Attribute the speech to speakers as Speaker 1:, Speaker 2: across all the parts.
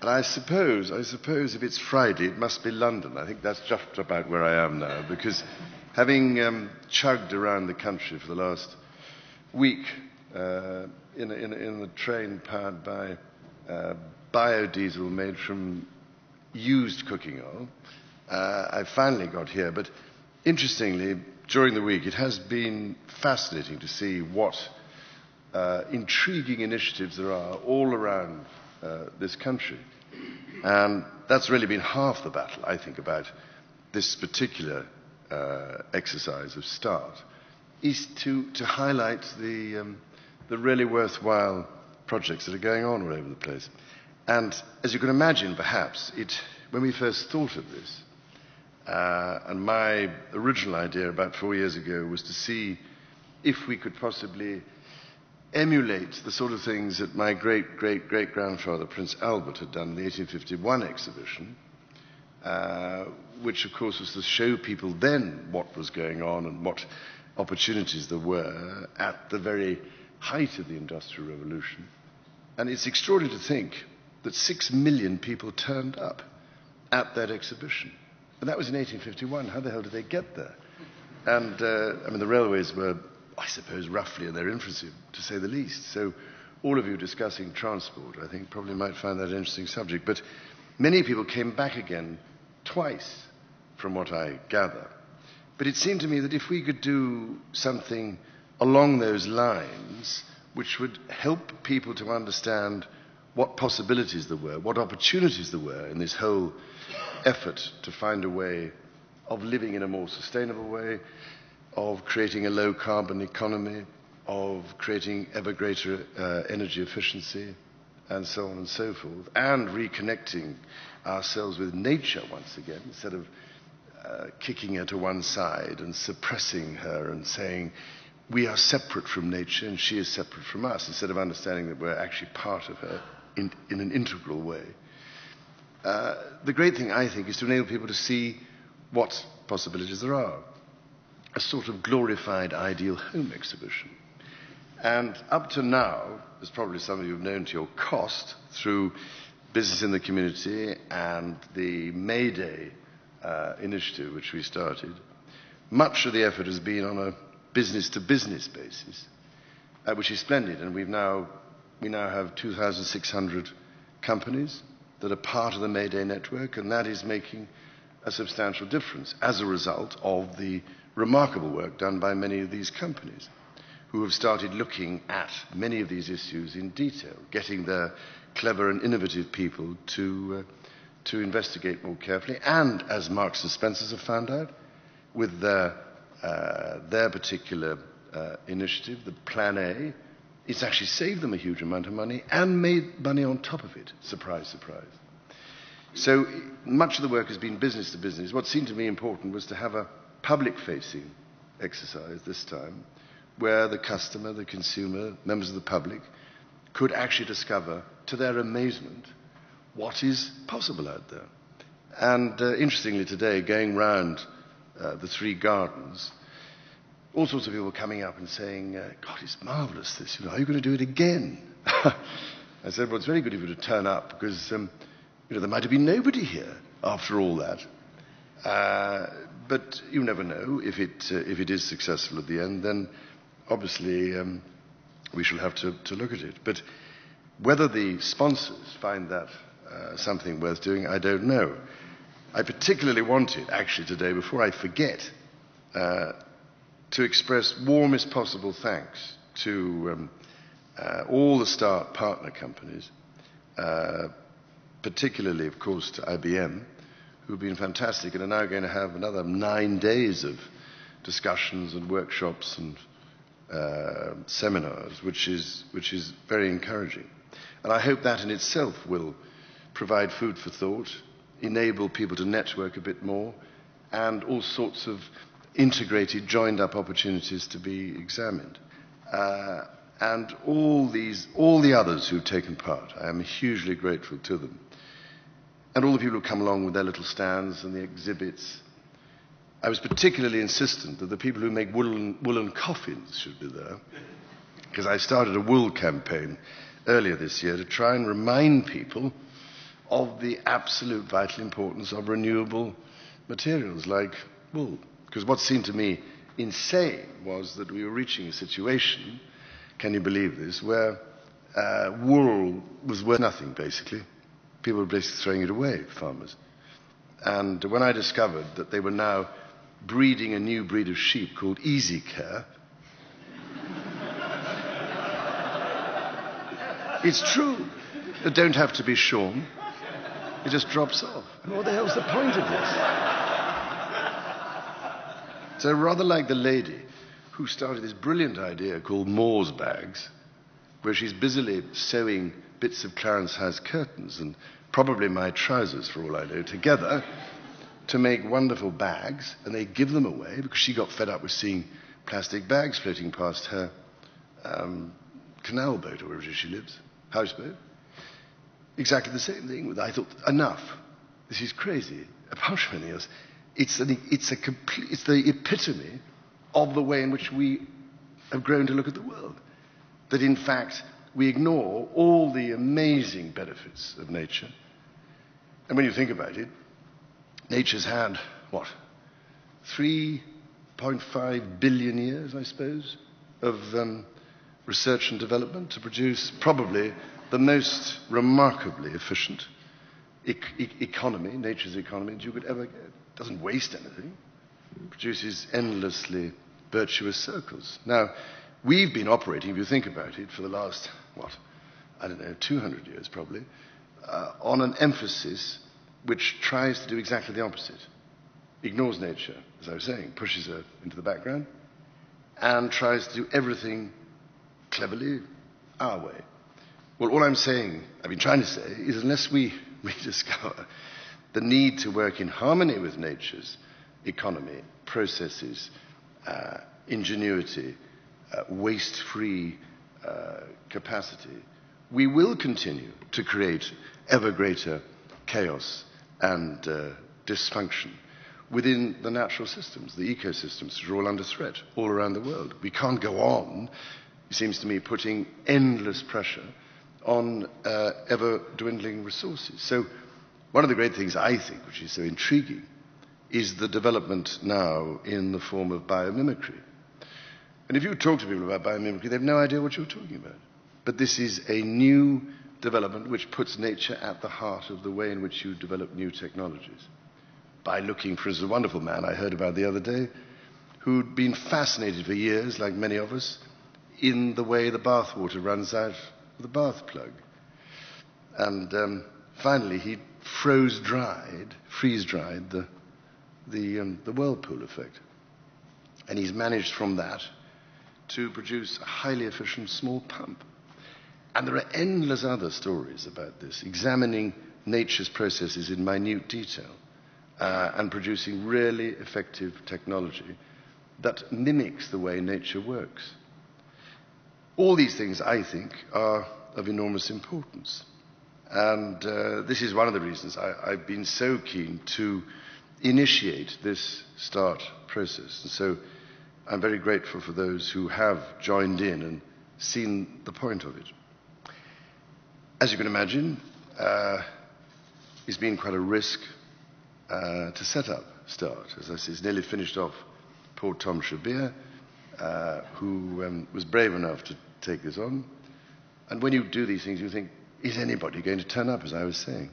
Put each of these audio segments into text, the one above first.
Speaker 1: And I suppose if it's Friday, it must be London. I think that's just about where I am now, because having chugged around the country for the last week in a train powered by biodiesel made from used cooking oil, I finally got here. But interestingly, during the week, it has been fascinating to see what intriguing initiatives there are all around this country. And that's really been half the battle, I think, about this particular exercise of START, is to highlight the really worthwhile projects that are going on all over the place. And as you can imagine, perhaps, when we first thought of this, and my original idea about 4 years ago was to see if we could possibly emulate the sort of things that my great-great-great-grandfather, Prince Albert, had done in the 1851 exhibition, which, of course, was to show people then what was going on and what opportunities there were at the very height of the Industrial Revolution. And it's extraordinary to think that 6 million people turned up at that exhibition. And that was in 1851. How the hell did they get there? And, the railways were, I suppose, roughly in their infancy, to say the least. So all of you discussing transport, I think, probably might find that an interesting subject. But many people came back again twice, from what I gather. But it seemed to me that if we could do something along those lines, which would help people to understand what possibilities there were, what opportunities there were in this whole effort to find a way of living in a more sustainable way, of creating a low-carbon economy, of creating ever greater energy efficiency, and so on and so forth, and reconnecting ourselves with nature once again, instead of kicking her to one side and suppressing her and saying, we are separate from nature and she is separate from us, instead of understanding that we're actually part of her in an integral way. The great thing, I think, is to enable people to see what possibilities there are. A sort of glorified ideal home exhibition. And up to now, as probably some of you have known to your cost, through Business in the Community and the May Day initiative which we started, much of the effort has been on a business-to-business basis, which is splendid. And we now have 2,600 companies that are part of the May Day network, and that is making a substantial difference as a result of the remarkable work done by many of these companies, who have started looking at many of these issues in detail, getting their clever and innovative people to investigate more carefully, and, as Marks and Spencers have found out, with their particular initiative, the Plan A, it's actually saved them a huge amount of money and made money on top of it. Surprise, surprise. So much of the work has been business to business. What seemed to me important was to have a public-facing exercise this time, where the customer, the consumer, members of the public could actually discover, to their amazement, what is possible out there. And interestingly today, going round the 3 gardens, all sorts of people were coming up and saying, God, it's marvellous this, are you going to do it again? I said, well, it's very good of you to turn up, because there might have been nobody here after all that. But you never know. If it is successful at the end, then obviously we shall have to look at it. But whether the sponsors find that something worth doing, I don't know. I particularly wanted, actually today, before I forget, to express warmest possible thanks to all the START partner companies, particularly, of course, to IBM, who have been fantastic and are now going to have another 9 days of discussions and workshops and seminars, which is very encouraging. And I hope that in itself will provide food for thought, enable people to network a bit more, and all sorts of integrated, joined-up opportunities to be examined. And all the others who've taken part, I am hugely grateful to them. And all the people who come along with their little stands and the exhibits. I was particularly insistent that the people who make woolen coffins should be there, because I started a wool campaign earlier this year to try and remind people of the absolute vital importance of renewable materials like wool. Because what seemed to me insane was that we were reaching a situation, can you believe this, where wool was worth nothing, basically. People were basically throwing it away, farmers. And when I discovered that they were now breeding a new breed of sheep called Easy Care, it's true. They don't have to be shorn. It just drops off. And what the hell's the point of this? So rather like the lady who started this brilliant idea called Moore's bags, where she's busily sewing bits of Clarence House curtains and probably my trousers, for all I know, together to make wonderful bags, and they give them away because she got fed up with seeing plastic bags floating past her canal boat, or wherever she lives, houseboat. Exactly the same thing. I thought, enough. This is crazy. Apart from anything else, it's the epitome of the way in which we have grown to look at the world. That in fact, we ignore all the amazing benefits of nature. And when you think about it, nature's had, 3.5 billion years, I suppose, of research and development to produce probably the most remarkably efficient economy, nature's economy, that you could ever get. It doesn't waste anything. It produces endlessly virtuous circles. Now, we've been operating, if you think about it, for the last, 200 years probably, on an emphasis which tries to do exactly the opposite. Ignores nature, as I was saying, pushes her into the background, and tries to do everything cleverly our way. Well, all I've been trying to say, is unless we discover the need to work in harmony with nature's economy, processes, ingenuity, waste-free capacity, we will continue to create ever greater chaos and dysfunction within the natural systems, the ecosystems, which are all under threat all around the world. We can't go on, it seems to me, putting endless pressure on ever-dwindling resources. So one of the great things, I think, which is so intriguing, is the development now in the form of biomimicry. And if you talk to people about biomimicry, they have no idea what you're talking about. But this is a new development which puts nature at the heart of the way in which you develop new technologies. By looking, for instance, a wonderful man I heard about the other day, who'd been fascinated for years, like many of us, in the way the bathwater runs out of the bath plug. And finally he freeze-dried the whirlpool effect. And he's managed from that to produce a highly efficient small pump. And there are endless other stories about this, examining nature's processes in minute detail and producing really effective technology that mimics the way nature works. All these things, I think, are of enormous importance. And this is one of the reasons I've been so keen to initiate this START process. And so I'm very grateful for those who have joined in and seen the point of it. As you can imagine, it's been quite a risk to set up START. As I say, it's nearly finished off poor Tom Shabir, who was brave enough to take this on. And when you do these things, you think, is anybody going to turn up, as I was saying?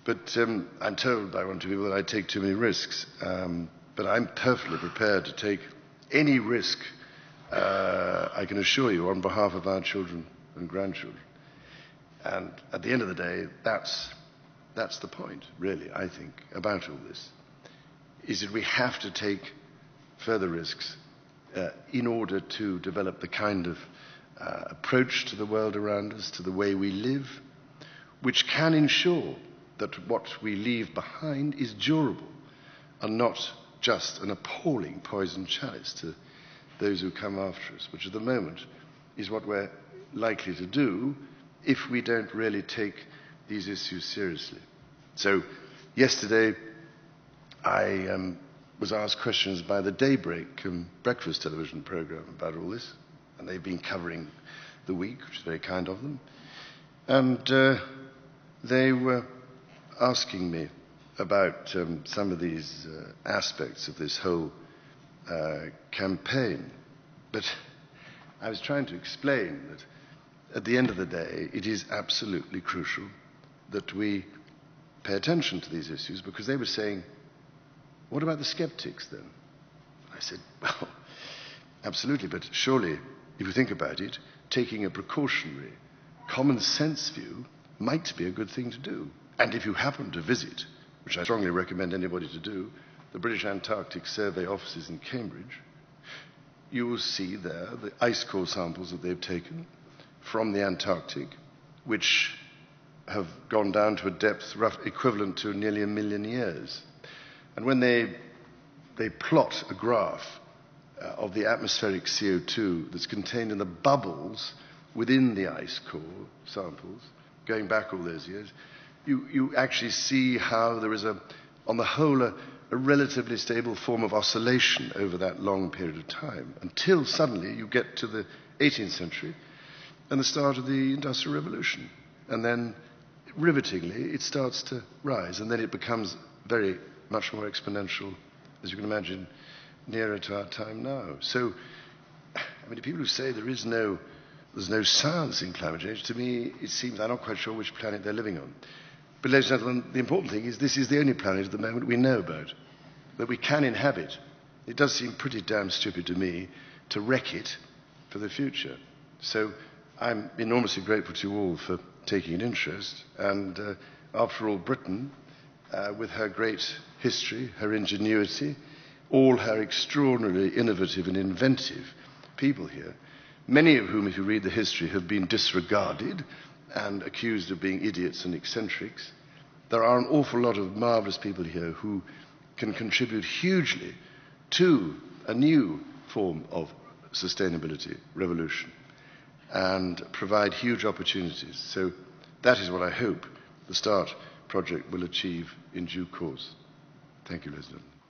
Speaker 1: But I'm told by one or two people that I take too many risks. But I'm perfectly prepared to take any risk, I can assure you, on behalf of our children and grandchildren. And at the end of the day, that's the point, really, I think, about all this, is that we have to take further risks in order to develop the kind of approach to the world around us, to the way we live, which can ensure that what we leave behind is durable and not just an appalling poison chalice to those who come after us, which at the moment is what we're likely to do if we don't really take these issues seriously. So yesterday I was asked questions by the Daybreak breakfast television program about all this, and they've been covering the week, which is very kind of them. And they were asking me about some of these aspects of this whole campaign. But I was trying to explain that at the end of the day, it is absolutely crucial that we pay attention to these issues, because they were saying, what about the skeptics then? I said, well, absolutely, but surely, if you think about it, taking a precautionary, common sense view might be a good thing to do. And if you happen to visit, which I strongly recommend anybody to do, the British Antarctic Survey offices in Cambridge, you will see there the ice core samples that they've taken from the Antarctic, which have gone down to a depth equivalent to nearly 1 million years. And when they plot a graph of the atmospheric CO2 that's contained in the bubbles within the ice core samples, going back all those years, you actually see how there is, on the whole, a relatively stable form of oscillation over that long period of time, until suddenly you get to the 18th century and the start of the Industrial Revolution. And then, rivetingly, it starts to rise, and then it becomes very much more exponential, as you can imagine, nearer to our time now. So, I mean, the people who say there's no science in climate change, to me, it seems they're not quite sure which planet they're living on. But, ladies and gentlemen, the important thing is this is the only planet at the moment we know about that we can inhabit. It does seem pretty damn stupid to me to wreck it for the future. So I'm enormously grateful to you all for taking an interest. And after all, Britain, with her great history, her ingenuity, all her extraordinarily innovative and inventive people here, many of whom, if you read the history, have been disregarded and accused of being idiots and eccentrics. There are an awful lot of marvellous people here who can contribute hugely to a new form of sustainability revolution and provide huge opportunities. So that is what I hope the START project will achieve in due course. Thank you, ladies and gentlemen.